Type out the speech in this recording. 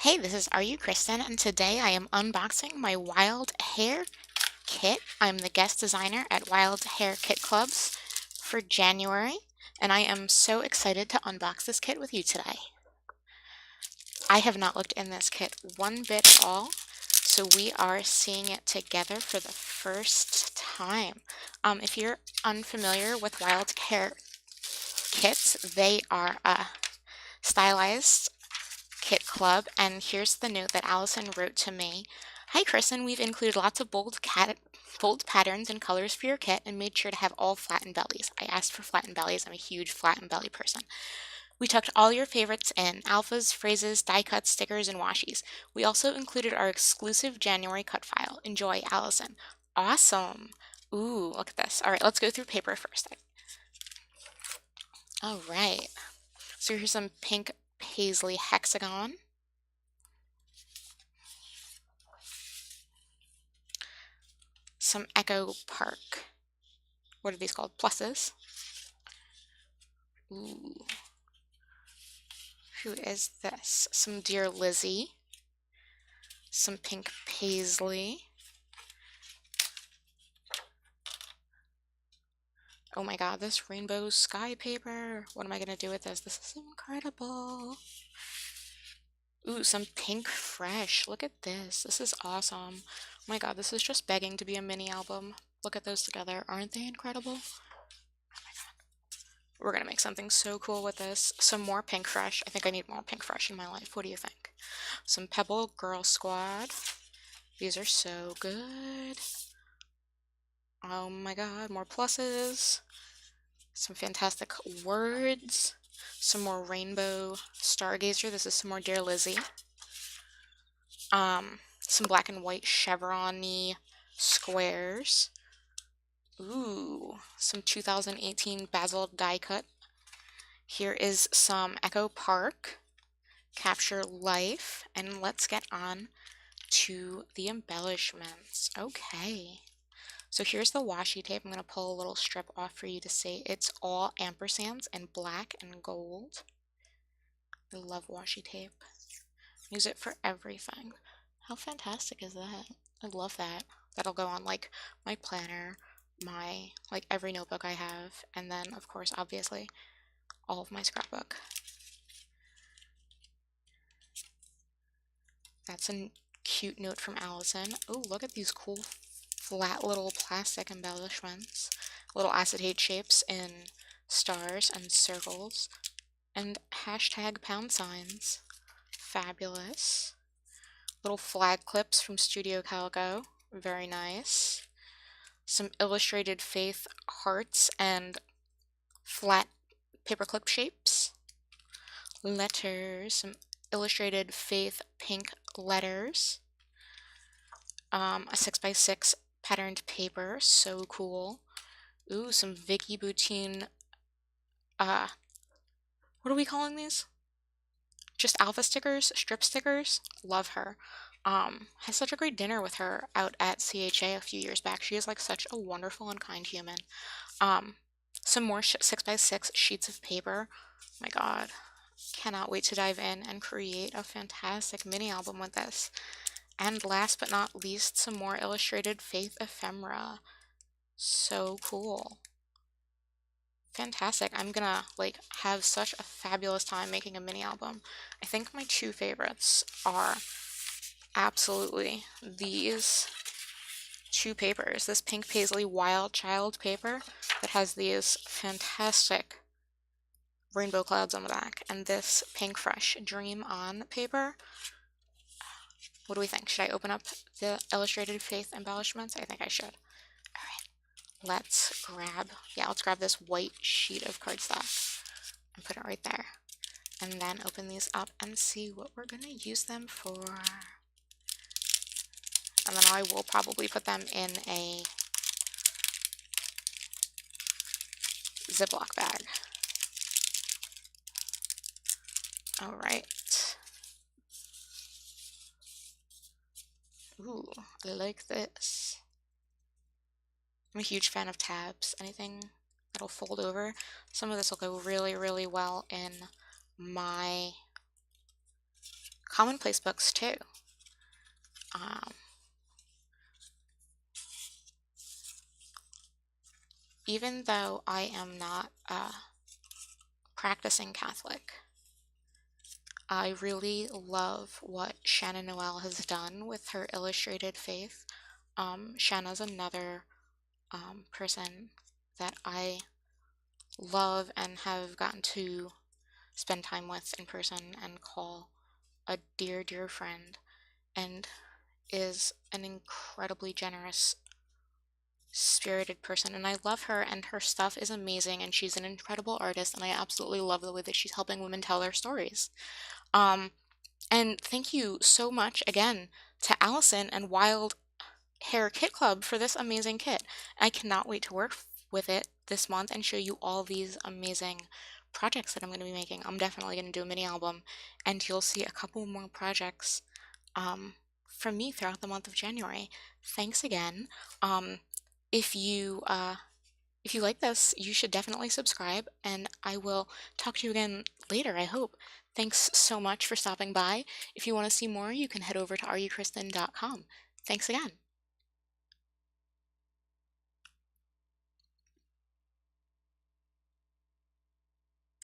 Hey, this is Are You Kristen, and today I am unboxing my Wild Hare Kit. I'm the guest designer at Wild Hare Kit Clubs for January, and I am so excited to unbox this kit with you today. I have not looked in this kit one bit at all, so we are seeing it together for the first time. If you're unfamiliar with Wild Hare kits, they are stylized Kit Club, and here's the note that Allison wrote to me. Hi, Kristen. We've included lots of bold patterns and colors for your kit and made sure to have all flattened bellies. I asked for flattened bellies. I'm a huge flattened belly person. We tucked all your favorites in alphas, phrases, die cuts, stickers, and washies. We also included our exclusive January cut file. Enjoy, Allison. Awesome. Ooh, look at this. All right, let's go through paper first. All right. So here's some pink paisley hexagon. Some Echo Park. What are these called? Pluses. Ooh. Who is this? Some Dear Lizzie. Some pink paisley. Oh my god, this rainbow sky paper. What am I going to do with this? This is incredible. Ooh, some pink fresh. Look at this. This is awesome. Oh my god, this is just begging to be a mini album. Look at those together. Aren't they incredible? We're gonna make something so cool with this. Some more pink fresh. I think I need more pink fresh in my life. What do you think? Some Pebble Girl Squad. These are so good. Oh my god, more pluses. Some fantastic words. Some more Rainbow Stargazer. This is some more Dear Lizzie. Some black and white chevron-y squares. Ooh, some 2018 Basil die cut. Here is some Echo Park, Capture Life, and let's get on to the embellishments. Okay. So here's the washi tape. I'm going to pull a little strip off for you to see. It's all ampersands in black and gold. I love washi tape. Use it for everything. How fantastic is that? I love that. That'll go on like my planner, like every notebook I have, and then of course, obviously, all of my scrapbook. That's a cute note from Allison. Oh, look at these cool flat little plastic embellishments. Little acetate shapes in stars and circles. And hashtag pound signs. Fabulous. Little flag clips from Studio Calico. Very nice. Some illustrated faith hearts and flat paperclip shapes. Letters. Some illustrated faith pink letters. A 6x6 patterned paper. So cool. Ooh, some Vicky Boutine, what are we calling these? Just alpha stickers, strip stickers. Love her. Had such a great dinner with her out at CHA a few years back. She is like such a wonderful and kind human. Some more 6x6 sheets of paper. Oh my god. Cannot wait to dive in and create a fantastic mini album with this. And last but not least, some more illustrated faith ephemera. So cool. Fantastic. I'm gonna like have such a fabulous time making a mini album. I think my two favorites are absolutely these two papers. This pink paisley Wild Child paper that has these fantastic rainbow clouds on the back, and this pink fresh Dream On paper. What do we think? Should I open up the illustrated faith embellishments? I think I should. Alright, let's grab this white sheet of cardstock and put it right there. And then open these up and see what we're going to use them for. And then I will probably put them in a Ziploc bag. Alright. Ooh, I like this. I'm a huge fan of tabs. Anything that'll fold over. Some of this will go really, really well in my commonplace books too. Um, Even though I am not a practicing Catholic, I really love what Shanna Noel has done with her illustrated faith. Shanna's another person that I love and have gotten to spend time with in person and call a dear, dear friend, and is an incredibly generous, spirited person. And I love her, and her stuff is amazing, and she's an incredible artist, and I absolutely love the way that she's helping women tell their stories. Um, and thank you so much again to Allison and Wild Hare Kit Club for this amazing kit. I cannot wait to work with it this month and show you all these amazing projects that I'm going to be making. I'm definitely going to do a mini album, and you'll see a couple more projects um, from me throughout the month of January. Thanks again. Um, if you if you like this, you should definitely subscribe, and I will talk to you again later, I hope. Thanks so much for stopping by. If you want to see more, you can head over to rukristin.com. Thanks again.